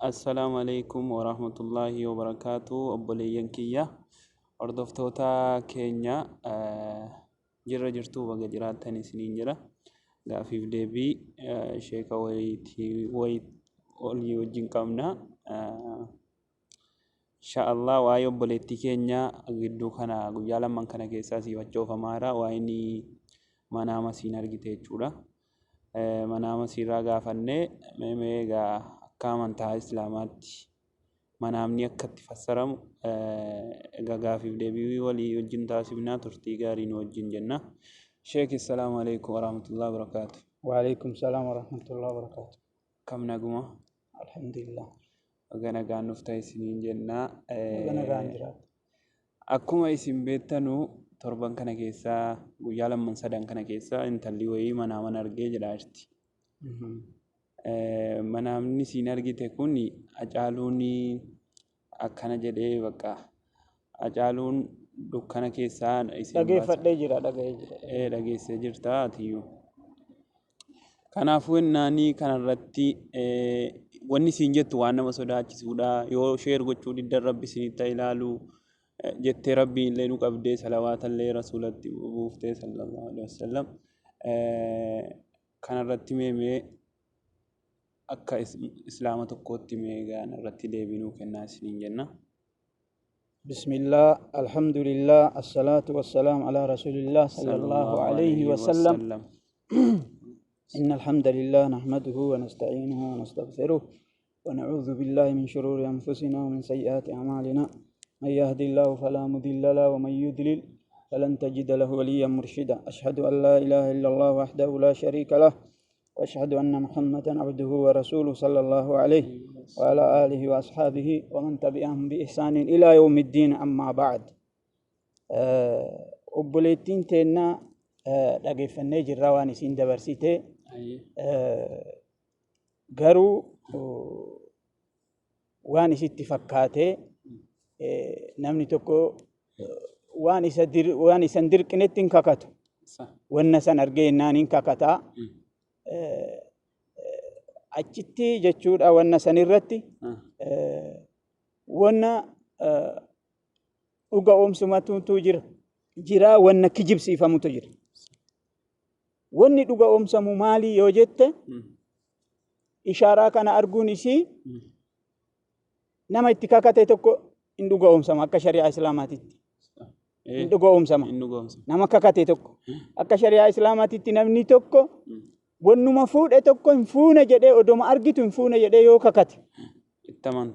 Assalamualaikum warahmatullahi wabarakatuh. Obaleeyan kiyya hordoftoota keenya jirra jirtuu baga jiraattan isiniin jira. Gaafiif deebii sheeka walii wajjin qabna. Inshaallah waa'ee obboleettii keenya gidduu kana guyyaa lamman kana keessaa siifachoofamaa waa inni manaama siin argite jechuudha. Manaama siirraa gaafannee meegaa akka amantaa islaamaatti manaamni akka itti fassaramu gaafiif deebii walii wajjin taasifnaa turtii gaarii nu wajjin jenna. Sheek assalaamu alaikum warahmatullahi wabarakatuh. Waalaikum salaam warahmatullahi wabarakatuh. Kam naguma? Alhamdulillah. Nagaan nuuf ta'e isiniin jenna. Nagaan jiraatu. Akkuma isin beektanu torban kana keessaa guyyaa lamman sadan kana keessaa intalli wayii manaaman argee jedhaa jirti. Manaamni siin argite kun Hacaaluun akkana jedhee bakka Hacaaluun dukkana keessaa isin dhageeffadhee jira dhageessee jirta atiyyuu. Kanaafuu naanii kanarratti wanni siin jettu waan nama sodaachisuudha. Yoo sheer gochuu diddan rabbi isinitti ilaalu jettee rabbiin illee nu qabdee salawaatallee rasuulatti buuftee sallallahu alaihi wasallam. Kanarratti meemee akka islaama tokkootti meegaan irratti deebinuu kennaa isiniin jenna. Bismillah, alhamdulillah, assalatu wassalaam ala rasulillah sallallahu alayhi wasallam. إن الحمد لله نحمده ونستعينه ونستغفره ونعوذ بالله من شرور أنفسنا ومن سيئات أعمالنا من يهدي الله فلا مضل له ومن يضلل فلن تجد له وليا مرشدا أشهد أن لا إله إلا الله وحده لا شريك له وأشهد أن محمدا عبده ورسوله صلى الله عليه وعلى آله وأصحابه ومن تبعهم بإحسان إلى يوم الدين. أما بعد أبوليتين تينا dhageeffannee jirra waan isin dabarsite garuu waan isitti fakkaate namni tokko waan isan dirqinetti hin kakatu wanna san argee innaan hin kakataa achitti jechuudha. Wanna san irratti wanna dhuga oomsumatu jira wanna kijibsiifamutu jira. Wanni dhuga oomsamu maali yoo jette ishaaraa kana arguun isii nama itti kakate tokko in dhuga oomsama akka shari'aa islaamaatitti. In dhuga oomsama nama kakate tokko akka shari'aa islaamaatitti namni tokko wannuma fuudhe tokko hin fuune jedhee odoma argitu hin fuune jedhee yoo kakate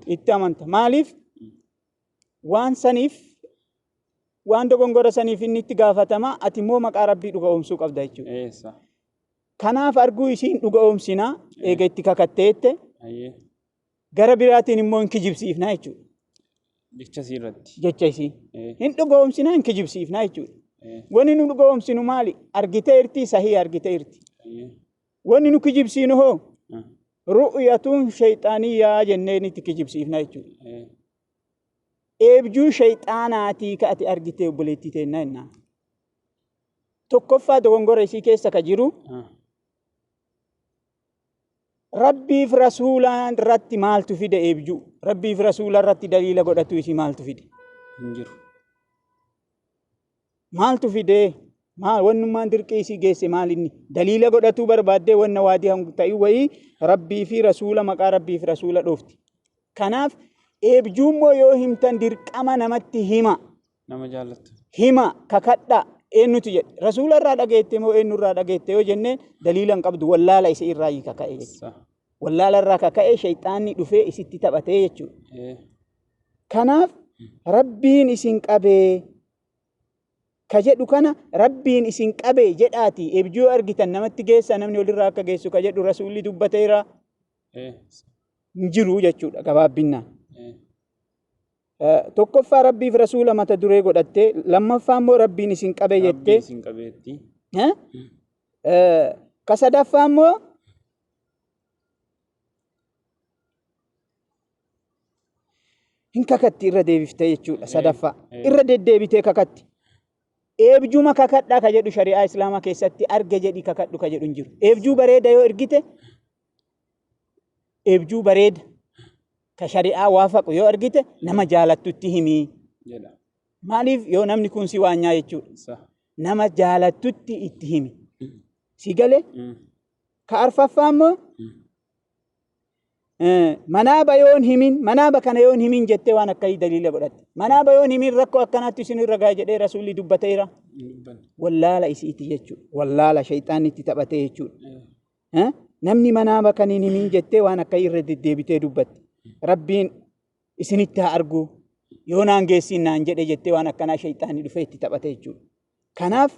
itti amanta. Maaliif waan saniif waan dogongora saniif inni itti gaafatama, ati immoo maqaa rabbii dhuga oomsuu qabda jechuudha. Kanaaf arguu isiin dhuga oomsinaa eega itti kakatteette gara biraatiin immoo hin kijibsiifnaa jechuudha. Jecha isii hin dhuga oomsinaa hin kijibsiifnaa jechuudha. Wanni nu dhuga oomsinu maali? Argitee irti sahii argitee irti. Wanni nu kijibsiinu hoo ru'yatuun shayxaaniyyaa jenneen itti kijibsiifnaa jechuudha. Ebijuu shayxaanaatii ka ati argitee obboleettii teennaa jennaan. Tokkoffaa dogongora isii keessa ka jiru rabbiif rasuulaa irratti maaltu fide ebijuu? Rabbiif rasuula irratti daliila godhatu isii maaltu fide? Maaltu fide? Wannummaan dirqii isii geesse maal inni? Daliila godhatuu barbaaddee wanna waadii hangu ta'ii wayii rabbii fi rasuula maqaa rabbii fi rasuula dhoofti. Kanaaf Ebijuu immoo yoo himtan dirqama namatti hima. Nama jaallattu. Hima kakadha eenyutu jedhe rasuula irraa dhageette moo eenyu irraa dhageette yoo jenne daliila hin qabdu wallaala isa irraa kaka'e jechuudha. Wallaala irraa kaka'e shayxaanni dhufee isitti taphatee jechuudha. Kanaaf rabbiin isin qabee ka jedhu kana rabbiin isin qabee jedhaati ebijuu argitan namatti geessa namni walirraa akka geessu ka jedhu rasuulli dubbateera hin jiru jechuudha gabaabbinaan. Tokkoffaa rabbiif rasuula mata duree godhattee lammaffaa immoo rabbiin isin qabee jettee ka sadaffaa immoo hin kakatti irra deebiftee jechuudha. Sadaffaa irra deddeebitee kakatti ebijuma kakadhaa ka jedhu shari'aa islaamaa keessatti arge jedhi kakadhu ka jedhu hin jiru. Ebijuu bareeda yoo ergite ebijuu bareeda ka shari'aa waafaqu yoo argite nama jaalattutti himi. Maaliif yoo namni kun si waan nyaa jechuudha. Nama jaalattutti itti himi. Si galee ka arfaffaa immoo manaaba yoon himin manaaba kana yoon himin jettee waan akkasii daliila godhatte. Manaaba yoon himin rakkoo akkanaatti isin irra gaa jedhee rasuulli dubbateera. Wallaala isiiti jechuudha. Wallaala shayxaanni itti taphatee jechuudha. Namni manaaba kan hin himin jettee waan akkasii irra deddeebitee dubbatte. Rabbiin isinitti haa argu yoo naan geessin naan jedhe jettee waan akkanaa shayxaanni dhufee itti taphatee jechuudha. Kanaaf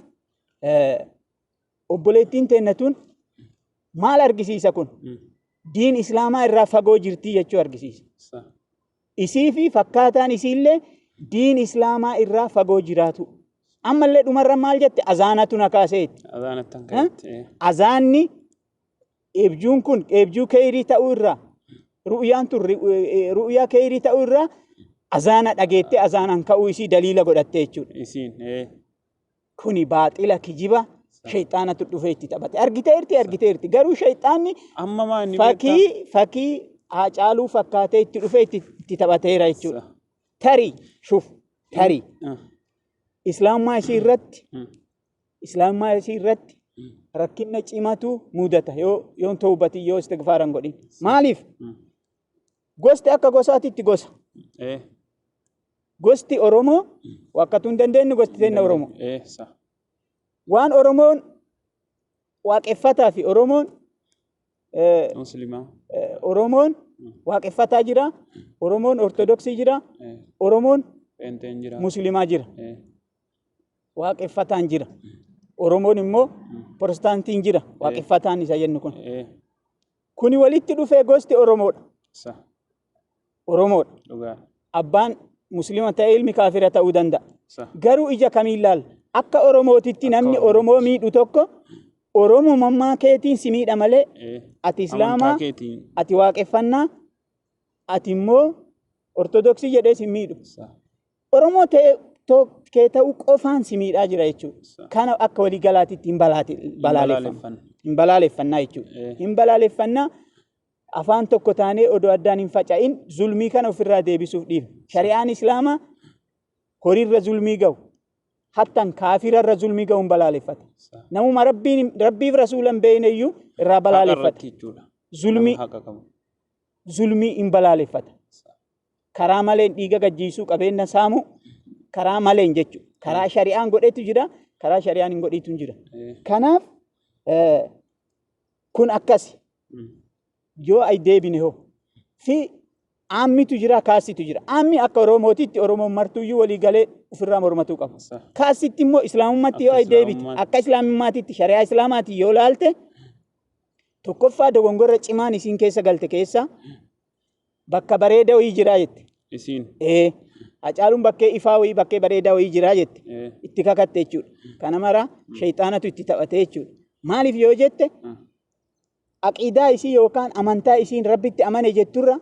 obboleettiin teennatuun maal argisiisa kun? Diin islaamaa irraa fagoo jirtii jechuu argisiisa. Isii fi fakkaataan isiillee diin islaamaa irraa fagoo jiraatu. Ammallee dhumarra maal jette? Azaanatu na kaaseetti. Azaanni eebjuun kun eebjuu keerii ta'uu irraa ru'yaan tun ru'yaa keerii ta'uu irraa azaana dhageettee azaanan ka'uu isii daliila godhatte jechuudha. Kuni baaxila kijiba shayxaanatu dhufee itti taphate. Argiteerti. Garuu shayxaanni fakkii haacaaluu fakkaatee itti dhufee itti taphateera jechuudha. Tarii. Islaamummaa isii irratti rakkina cimatu mudata yoo tawbatii yoo istigfaaran godhin. Maaliif? Gosti akka gosaatitti gosa. Gosti Oromoo wakkatu hin dandeenye gosti teenna Oromoo. Waan Oromoon waaqeffataa fi Oromoon waaqeffataa jira, Oromoon ortodoksii jira, Oromoon muslimaa jira. Waaqeffataan jira. Oromoon immoo protestaantiin jira. Waaqeffataan isa jennu kun. Kuni walitti dhufee gosti Oromoodha. Abbaan muslima ta'ee ilmi kaafira ta'uu danda'a. Garuu ija kamiin ilaala? Akka Oromootitti namni Oromoo miidhu tokko Oromummaa keetiin si miidha malee ati Islaamaa, ati waaqeffannaa, ati immoo ortodoksii jedhee si miidhu. Oromoo kee ta'uu qofaan si miidhaa jira jechuudha. Kana akka walii galaatitti hin balaaleffannaa jechuudha. Hin balaaleffannaa afaan tokko taanee odoo addaan hin faca'in zulmii kana ofirraa deebisuuf dhiiba. Shari'aan Islaamaa horiirra zulmii ga'u. Hattan kaafirarra zulmii ga'uun balaaleffata. Namuma rabbiif rasuulan beeyneyyuu irraa balaaleffata. Zulmii hin balaaleffata. Karaa maleen dhiiga gajjiisuu qabeenya saamuu karaa maleen jechuudha. Karaa shari'aan godhetu jira, karaa shari'aan hin godhitu jira. Kanaaf kun akkasi. Yoo ay deebine hoo fi aammitu jira, kaasitu jira. Aammi akka Oromootitti Oromoon martuuyyuu walii galee ofirraa mormatuu qaba. Kaasitti immoo Islaamummaatti yoo ay deebite akka Islaamummaatitti shari'aa Islaamaatiin yoo laalte tokkoffaa dogongorra cimaan isiin keessa galte keessa bakka bareeda wayii jiraa jette. Hacaaluun bakkee ifaa wayii bakkee bareedaa wayii jiraa jette. Itti kakatte jechuudha. Kana mara shayxaanatu itti taphate jechuudha. Maaliif yoo jette aqiidaa isii yookaan amantaa isiin rabbitti amane jetturra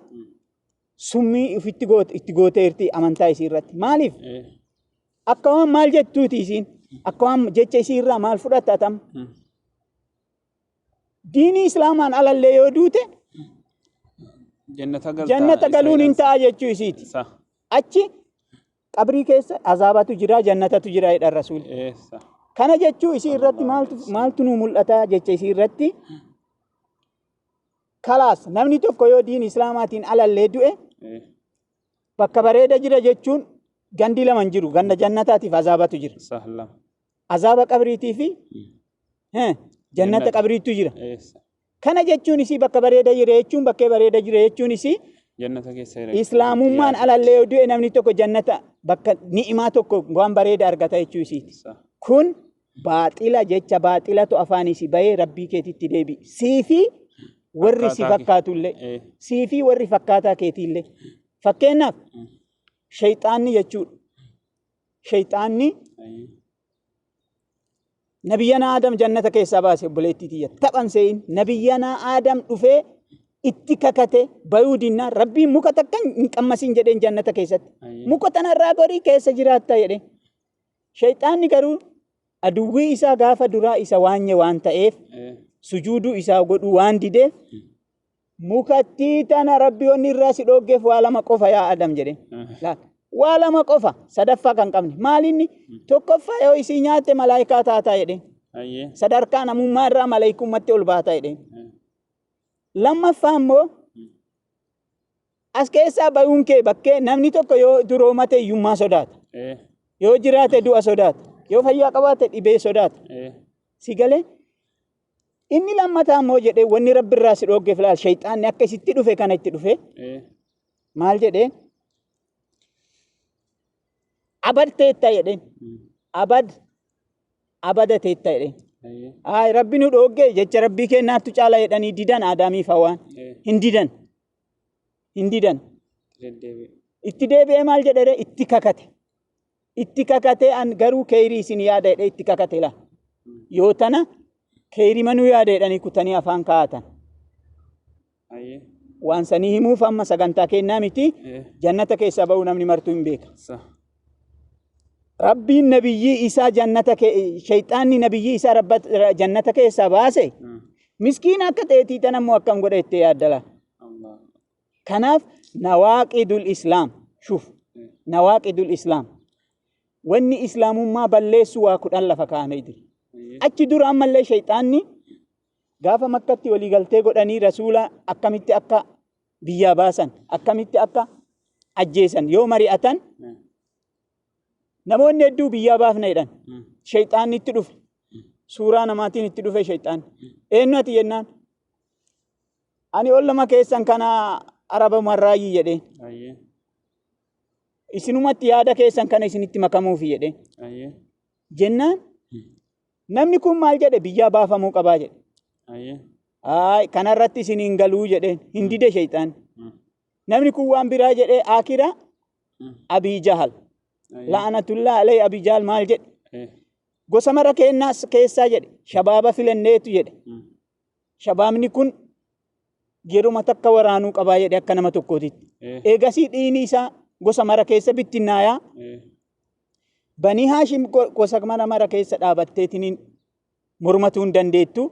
summii itti gooteerti amantaa isii irratti. Maaliif? Akka waan maal jettuuti isiin? Akka waan jecha isii irraa maal fudhatatam? Diinii Islaamaan alallee yoo duute jannata galuun hin ta'a jechuu isiiti. Achi qabrii keessa azaabatu jira, jannatatu jira jedhan rasuulli. Kana jechuu isii irratti maaltu nu mul'ata jecha isii irratti? Kalaas namni tokko yoo diin Islaamaatiin alallee du'e bakka bareeda jira jechuun gandi lama jiru. Ganda jannataatiif azaabatu jira. Azaaba qabriitii fi jannata qabriitu jira. Kana jechuun isii bakka bareeda jira jechuun bakkee bareeda jira jechuun isii Islaamummaan alallee yoo du'e namni tokko jannata bakka ni'imaa tokko waan bareeda argata jechuu isiiti. Kun baaxila jecha baaxilatu afaan isii bahee rabbii keetitti deebi. Siifi warri si fakkaatullee siifi warri fakkaataa keetiillee. Fakkeenyaaf shayxaanni jechuudha. Shayxaanni nabiyyana Adam jannata keessaa baase obboleettii tiyya. Taphan seeyin nabiyyana Adam dhufee itti kakate bayuu dinnaa rabbiin muka takka hin qammasin jedheen jannata keessatti. Muka tanarraa gorii keessa jiraatta jedheen. Shayxaanni garuu aduwwii isaa gaafa duraa isa waanye waan ta'eef sujuuduu isaa godhuu waan dideef mukattii tana rabbi onni irraa si dhooggeef waa lama qofa yaa Adam jedhe. Waa lama qofa sadaffaa kan qabne maalinni tokkoffaa yoo isii nyaatte malaayikaa taataa jedhe. Sadarkaa namummaa irraa malaayikummaatti ol baataa jedhe. Lammaffaa immoo as keessaa bayuun kee bakkee namni tokko yoo duroomate hiyyummaa sodaata. Yoo jiraate du'a sodaata. Yoo fayyaa qabaate dhibee sodaata. Si galee inni lammataa immoo jedhe wanni rabbi irraa si dhooggeef laal shayxaanni akka isitti dhufe kana itti dhufe maal jedhe abad teetta jedhe abada teetta jedhe. Rabbi nu dhoogge jecha rabbii kennaattu caala jedhanii didan Aadaamiif Hawaan hin didan. Itti deebi'ee maal jedhe itti kakate an garuu keerii isin yaada jedhe itti kakate la yoo tana keerii manuu yaada jedhanii kutanii afaan kaa'atan. Waan sanii himuuf amma sagantaa kennaa miti jannata keessaa ba'uu namni martuu hin beeka. Rabbiin nabiyyii isaa shayxaanni nabiyyii isaa jannata keessaa baase miskiina akka ta'eetii tan ammoo akkam godha itti yaaddala. Kanaaf nawaaqidul islaam shuf nawaaqidul islaam wanni islaamummaa balleessu waa 10 lafa kaa'amee jira. Achi dura ammallee shayxaanni gaafa makkatti walii galtee godhanii rasuula akkamitti akka biyyaa baasan akkamitti akka ajjeesan yoo mari'atan namoonni hedduu biyyaa baafna jedhan shayxaanni itti dhufe suuraa namaatiin itti dhufe shayxaanni eenyu ati jennaan ani ollama keessan kana araba marraayii jedheen isinumatti yaada keessan kana isinitti makamuufi jedheen jennaan namni kun maal jedhe biyyaa baafamuu qabaa jedhe. Kanarratti isin hin galuu jedheen hin dide shayxaanni. Namni kun waan biraa jedhee akira Abii Jahal la'anatullah alayhi Abii Jahal maal jedhe gosa mara keessaa jedhe shabaaba filanneetu jedhe. Shabaabni kun yeruma takka waraanuu qabaa jedhe akka nama tokkootitti. Eegasii dhiini isaa gosa mara keessa bittinnaayaa. Banii Haashim gosa mara keessa dhaabatteetiin mormatuu hin dandeettu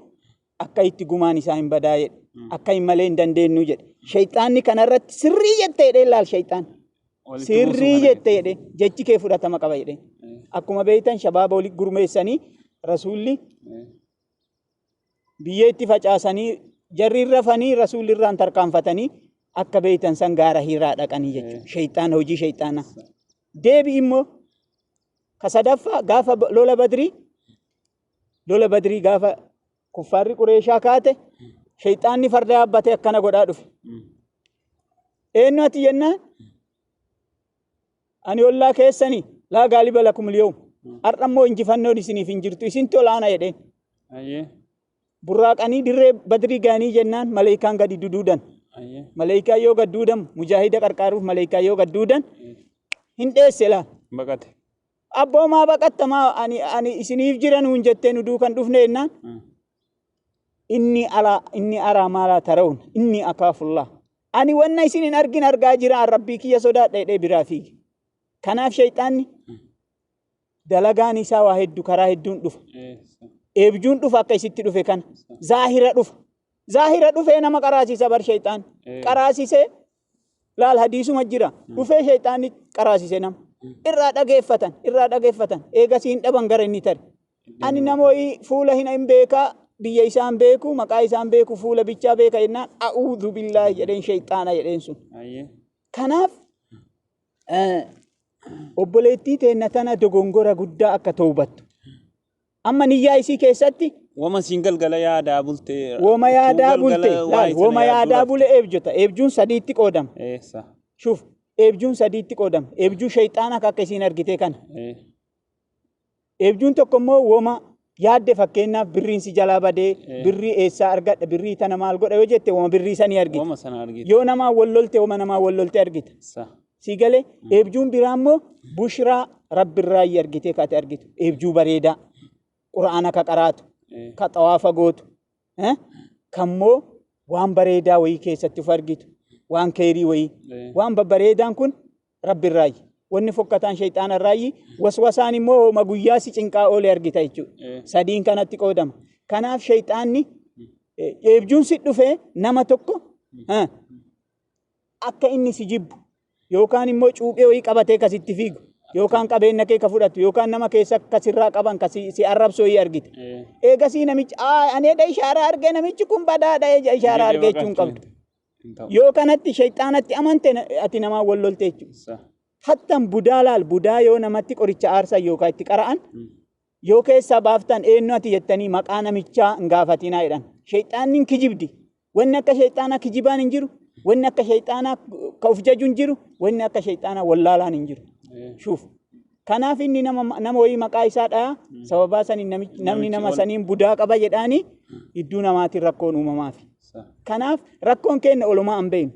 akka itti gumaan isaa hin badaa jedhe. Akka hin malee hin dandeenyu jedhe. Shayxaanni kanarratti sirrii jettee jedhe laal shayxaan. Sirrii jettee jedhe jechi kee fudhatama qaba jedhe. Akkuma beektan shabaaba walitti gurmeessanii rasuulli biyyee itti facaasanii jarri rafanii rasuulli irraan tarkaanfatanii akka beektan san gaara hiraa dhaqanii jechuudha. Shayxaan hojii shayxaana. Deebi immoo kasadaffaa gaafa lola badrii gaafa kuffaarri Qureeshaa kaate shayxaanni farda yaabbatee akkana godhaa dhufe. Eenyu ati jennaan ani ollaa keessanii laa gaaliba lakum liyawm har'a immoo injifannoon isiniif hin jirtu isintu olaana jedheen. Burraaqanii dirree badrii gaanii jennaan malaayikaan gadi duduudan. Malaayikaa yoo gad duudan mujaahida qarqaaruuf malaayikaa yoo gad duudan hin dheesse laa. Baqate. Abboomaa baqattamaa ani isiniif jiran hun jettee nu duukan dhufne jennaan. Inni araa maalaa tarawun inni akaafullah. Ani wanna isin hin argin argaa jira rabbii kiyya sodaadha jedhee biraa fiige. Kanaaf shayxaanni dalagaan isaa waa hedduu karaa hedduun dhufa. Eebjuun dhufa akka isitti dhufe kana. Zaahira dhufee nama qaraasisa bar shayxaan. Qaraasisee laal hadiisuma jira. Dhufee shayxaanni qaraasise nama. Irraa dhageeffatan. Eegasii hin dhaban gara inni tare. Ani namoonni fuula hin beekaa biyya isaan beeku maqaa isaan beeku fuula bichaa beeka jennaan a'uudhu billaahi jedheen shayxaana jedheen sun. Kanaaf obboleettii teenna tana dogongora guddaa akka toobattu. Amma niyyaa isii keessatti wama siin galgala yaadaa bulte. Wama yaadaa bulte. Wama yaadaa bule eebjota. Eebjuun sadiitti qoodama. Shuf eebjuun sadiitti qoodama. Eebjuu shayxaana akka isiin argite kana. Eebjuun tokko immoo wama yaadde fakkeenyaaf birriin si jalaa badee birrii eessaa argadha birrii tana maal godha yoo jette wama birrii sanii argita. Yoo namaa wallolte wama namaa wallolte argita. Si galee eebjuun biraa immoo bushraa rabbirraa argitee kaate argitu. Eebjuu bareedaa. Quraana ka qaraatu. Ka xawaafa gootu. Kammoo waan bareedaa wayii keessatti of argitu. Waan keerii wayii. Waan babbareedaan kun rabbirraa. Wanni fokkataan shayxaana irraayi waswasaan immoo maguyyaa si cinqaa oolee argita jechuudha. Sadiin kanatti qoodama. Kanaaf shayxaanni eebjuun si dhufee nama tokko akka inni si jibbu yookaan immoo cuuphee wayii qabatee kasitti fiigu yookaan qabeenya kee ka fudhatu yookaan nama keessa kasirraa qaban si arrabsoo wayii argite. Eegasii namichi aneedha ishaaraa argee namichi kun badaadha ishaaraa argee jechuun qabdu. Yoo kanatti shayxaanatti amante ati namaa wal lolte jechuudha. Hattan budaa laal budaa yoo namatti qoricha aarsan yookaan itti qara'an yoo keessa baaftan eenyu ati jettanii maqaa namichaa hin gaafatinaa jedhan. Shayxaanni kijibdi. Wanni akka shayxaanaa kijibaan hin jiru. Wanni akka shayxaanaa ka uf jaju hin jiru. Wanni akka shayxaanaa wallaalaan hin jiru. Shuuf. Kanaaf inni nama wayii maqaa isaa dhaya sababaa saniin namni nama saniin budaa qaba jedhaanii iddoo namaatiin rakkoon uumamaaf. Kanaaf rakkoon keenya olumaa hin beeknu.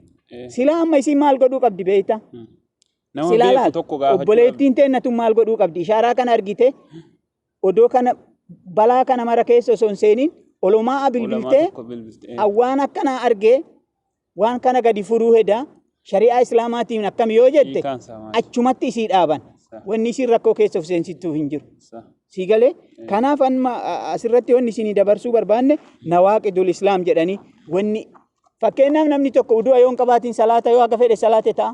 Silaa amma isin maal godhuu qabdi beektaa? Silaa laal obboleettiin teennatu maal godhuu qabdi? Ishaaraa kana argite odoo kana balaa kana mara keessa osoo hin seeniin olumaa bilbiltee waan akkanaa argee waan kana gadi furuu hedaa shari'aa islaamaatiin akkam yoo jette achumatti isii dhaaban. Wanni isin rakkoo keessa of seensituuf hin jiru. Siigalee kanaaf asirratti wanni isin dabarsuu barbaanne nawaaqidul islaam jedhanii wanni fakkeenyaaf namni tokko uduu yoo hin qabaatiin salaata yoo haga fedhe salaate ta'a.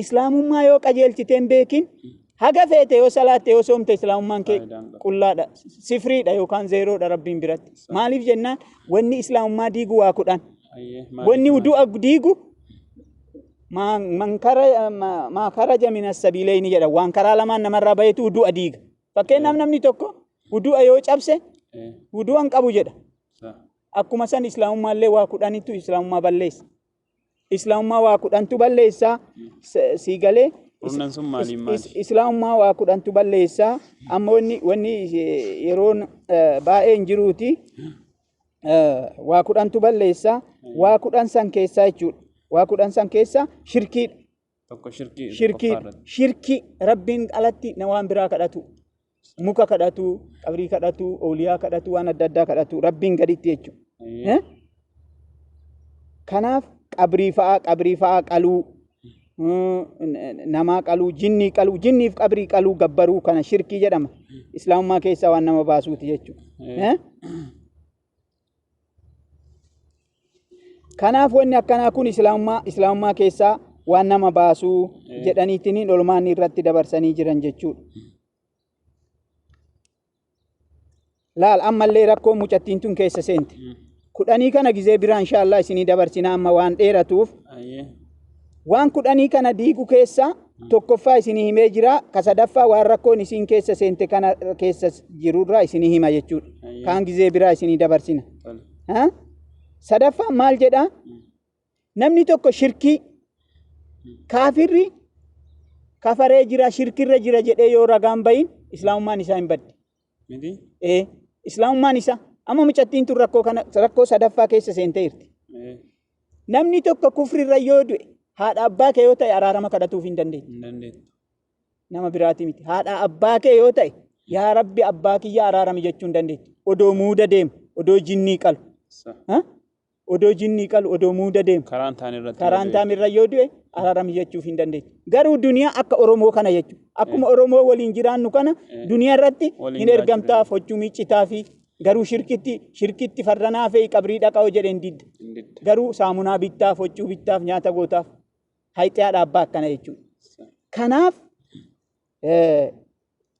Islaamummaa yoo qajeelchitee hin beekin haga feete yoo salaatte yoo soomte islaamummaan kee qullaadha sifriidha yookaan zeeroodha rabbiin biratti. Maaliif jennaan wanni islaamummaa diigu waa kudhan. Wanni uduu diigu ما خرج من السبيلين جدا وان كرا لما نمر بيت ودو أديق فكنا نمني توكو ودو أيو أبسه ودو أنك أبو جدا أكو مثلا إسلام ما اللي واقود أني تو إسلام ما بلليس إسلام ما واقود أنتو بلليسا سيجالي إسلام ما واقود أنتو بلليسا أما وني يرون باين جروتي واقود أنتو بلليسا واقود أنسان كيسا يجود واقودان سان كيسا شركي tokko shirki rabbiin alatti nawaan biraa kadhatu muka kadhatu qabrii kadhatu awliyaa kadhatu waan adda addaa kadhatu rabbiin gaditti jechuudha. Kanaaf qabrii fa'aa qaluu namaa qaluu jinniif qabrii qaluu gabbaruu kana shirkii jedhama. Islaamummaa keessaa waan nama baasuuti jechuudha. Kanaaf wanni akkanaa kun islaamummaa keessaa waan nama baasuu jedhaniitiin olmaan irratti dabarsanii jiran jechuudha. Laal ammallee rakkoo mucattiin tun keessa seente. Kudhanii kana gizee biraa inshaAllah isinii dabarsina amma waan dheeratuuf. Waan kudhanii kana diigu keessa tokkoffaa isinii himee jira. Ka sadaffaa waan rakkoon isin keessa seente kana keessa jirurraa isinii hima jechuudha. Kaan gizee biraa isinii dabarsina. Sadaffaa maal jedhaa? Namni tokko shirkii kaafirri kafaree jira shirkirra jira jedhee yoo ragaan bayin islaamummaan isaa hin badde. Islaamummaan isaa amma mucattiin tun rakkoo sadaffaa keessa seentee jirti. Namni tokko kufrirra yoo du'e haadha abbaa kee yoo ta'e araarama kadhatuuf hin dandeettu. Nama biraati miti. Haadha abbaa kee yoo ta'e yaa rabbi abbaa kiyya araarami jechuu hin dandeettu. Odoo muuda deemu odoo jinnii qalu. Odoo jinnii qalu odoo muuda deemu karaan taamirra yoo du'e araarami jechuuf hin dandeettu. Garuu duniyaa akka Oromoo kana jechuudha. Akkuma Oromoo waliin jiraannu kana duniyaa irratti hin ergamtaaf hoccuu miiccitaa fi garuu shirkitti fardanaa fi qabrii dhaqaa jedheen didda. Garuu saamunaa bittaaf hoccuu bittaaf nyaata gootaaf hayxee dhaabbaa akkana jechuudha. Kanaaf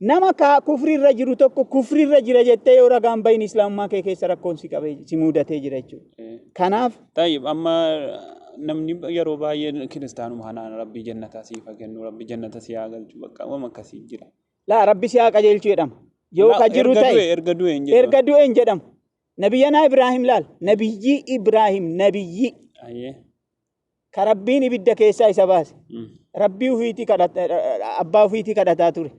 nama kufrirra jiru tokko kufrirra jira jettee yoo ragaan bayin islaamummaa kee keessa rakkoon si mudatee jira jechuudha. Kanaaf amma namni yeroo baay'ee kiristaanuma hanaan rabbii jannataa siif kennu rabbii jannata si haa galchu bakka waan akkasii jira. Laa rabbi si haa qajeelchu jedhama. Yoo ka jiru ta'e erga du'een jedhamu. Nabiyyanaa Ibraahim laal nabiyyi Ibraahim nabiyyi ka rabbiin ibidda keessaa isa baase. Rabbii ufiitii abbaa ufiitii kadhataa ture.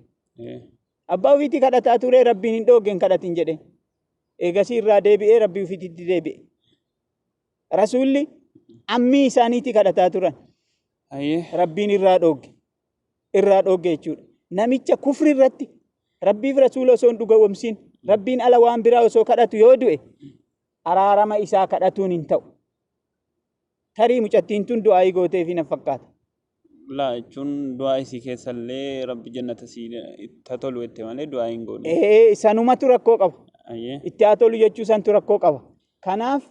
Abbaa ufiitii kadhataa ture rabbiin hin dhoogeen kadhatin jedhe. Eegasii irraa deebi'ee rabbii ufiititti deebi'e. Rasuulli ammii isaaniitii kadhataa turan. Rabbiin irraa dhoogge jechuudha. Namicha kufri irratti rabbiif rasuula osoo hin dhugawwamsiin rabbiin ala waan biraa osoo kadhatu yoo du'e araarama isaa kadhatuun hin ta'u. Tarii mucattiin tun du'aa gooteef hin fakkaata. Laa jechuun du'aa isii keessallee rabbi jannata si itti tolu itti malee du'aa hin goone. Sanumatu rakkoo qaba. Itti haa tolu jechuu santu rakkoo qaba. Kanaaf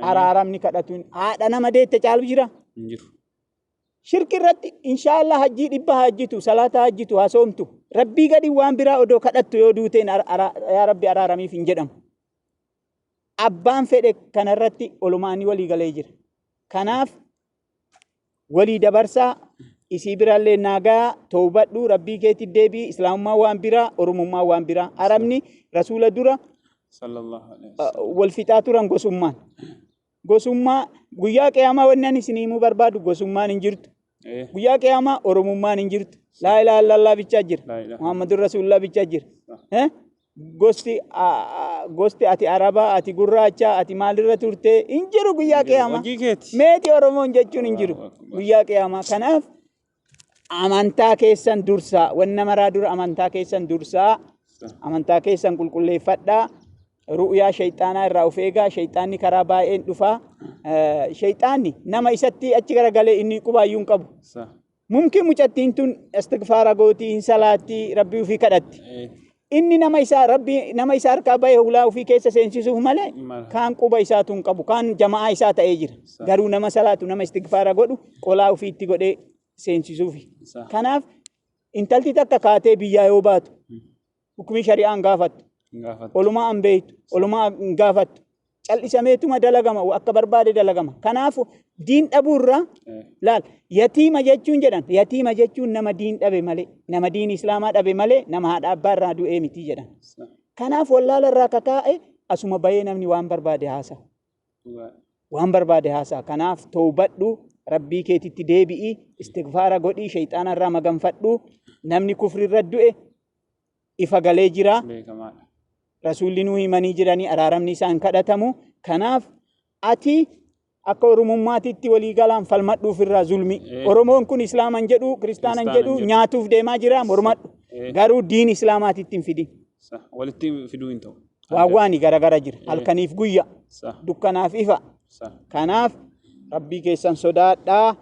araaramni kadhatuun haadha nama deette caalu jira. Shirki irratti inshaallah hajjii dhibba hajjitu salaata hajjitu hasoomtu rabbii gadi waan biraa odoo kadhattu yoo duuteen yaa rabbi araaramiif hin jedhamu. Abbaan fedhe kanarratti olumaanii walii galee jira. Kanaaf walii dabarsaa isii biraallee naagaa toobadhu rabbii keetti deebii islaamummaa waan biraa oromummaa waan biraa arabni rasuula dura wal fixaa turan gosummaa guyyaa qiyaamaa wannan isinimuu barbaadu gosummaan hin jirtu. Guyyaa qiyaamaa oromummaan hin jirtu. Laa ilaaha illallah bichaa jira. Muhammadur Rasulullah bichaa jira. Gosti ati arabaa ati gurraacha ati maalirra turte hin jiru guyyaa qiyaamaa. Meeti oromoon jechuun hin jiru guyyaa qiyaamaa. Kanaaf amantaa keessan dursaa wanna maraa dura amantaa keessan dursaa amantaa keessan qulqulleeffadhaa. Ru'yaa shayxaanaa irraa of eegaa shayxaanni karaa baay'een dhufaa shayxaanni nama isatti achi garagalee inni qubaayyuu hin qabu. Mumkin mucattiin tun istighfaara gootii hin salaatti rabbii ofii kadhatti. Inni nama isaa rabbii nama isaa harkaa baay'ee hulaa ofii keessa seensisuuf malee kaan quba isaatu hin qabu kaan jamaa isaa ta'ee jira. Garuu nama salaatu nama istighfaara godhu qolaa ofiitti godhee seensisuufi. Kanaaf intalti takka kaatee biyyaa yoo baatu hukumii shari'aan gaafattu. Olumaa ambeeytu olumaa gaafattu cal'isameetuma dalagama akka barbaade dalagama. Kanaaf diin dhabuurraa laal yatiima jechuun jedhan yatiima jechuun nama diin dhabe malee nama diin islaamaa dhabe malee nama haadha abbaa irraa du'ee miti jedhan. Kanaaf wallaala irraa kakaa'e asuma bahee namni waan barbaade haasa'a. Waan barbaade haasa'a. Kanaaf toobadhu rabbii keetitti deebi'i istighfaara godhii shayxaana irraa maganfadhu namni kufri irra du'e ifa galee jira. Rasuulli nuu himanii jiranii araaramni isaan kadhatamu. Kanaaf ati akka oromummaatitti walii galaan falmadhuuf irraa zulmi. Oromoon kun islaaman jedhu kiristaanan jedhu nyaatuuf deemaa jira mormadhu. Garuu diin islaamaatitti hin fidin. Walitti fiduu hin ta'u. Waawwaani garagara jira. Halkaniif guyya. Dukkanaaf ifa. Kanaaf rabbii keessan sodaadhaa.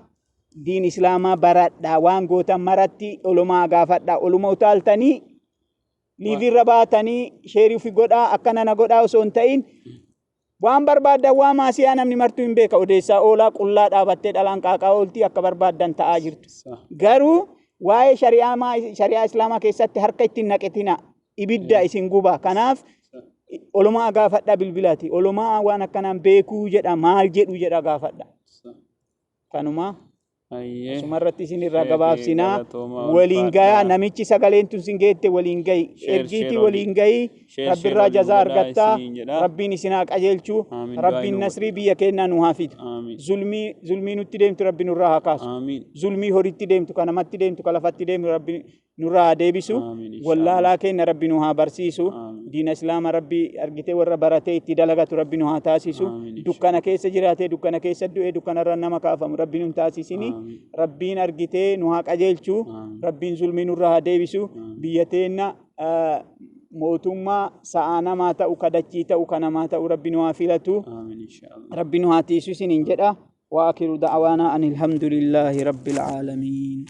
Diin islaamaa baradhaa waan gootan maratti olumaa gaafadhaa. Oluma utaaltanii liivirra baatanii sheerii fi godhaa akkana na godhaa osoo hin ta'in waan barbaadan waa maasiyaa namni martuu hin beeka odeessaa oolaa qullaa dhaabattee dhalaan qaaqaa ooltii akka barbaadan ta'aa jirtu. Garuu waa'ee shari'aa islaamaa keessatti harka ittiin naqetina ibidda isin guba. Kanaaf olumaa gaafadhaa bilbilaati. Olumaa waan akkanaan beekuu jedha maal jedhu jedha gaafadha. Kanumaa. Sumarratti isin irraa gabaabsinaa waliin gayaa namichi sagaleen tun sin geette waliin gayi ergiitii waliin gayi rabbirraa jazaa argattaa rabbiin isinaa qajeelchuu rabbiin nasrii biyya keenyaa nu haa fidu zulmii nutti deemtu rabbi nurraa haa kaasu zulmii horitti deemtu ka namatti deemtu ka lafatti deemtu rabbi nurraa haa deebisu wallaalaa keenya rabbi nu haa barsiisu diina islaama rabbi argitee warra baratee itti dalagatu rabbi nu haa taasisu dukkana keessa jiraatee dukkana keessa du'ee dukkanarra nama kaafamu rabbi nu taasisini rabbiin argitee nu haa qajeelchuu rabbiin zulmii nurraa haa deebisu biyya teenna mootummaa sa'aa namaa ta'u kadachii ta'u kanamaa ta'u rabbi nu haa filatu rabbi nu haa tiisu isiniin jedha wa akiru da'awaana anil hamdulillahi rabbil aalamiin.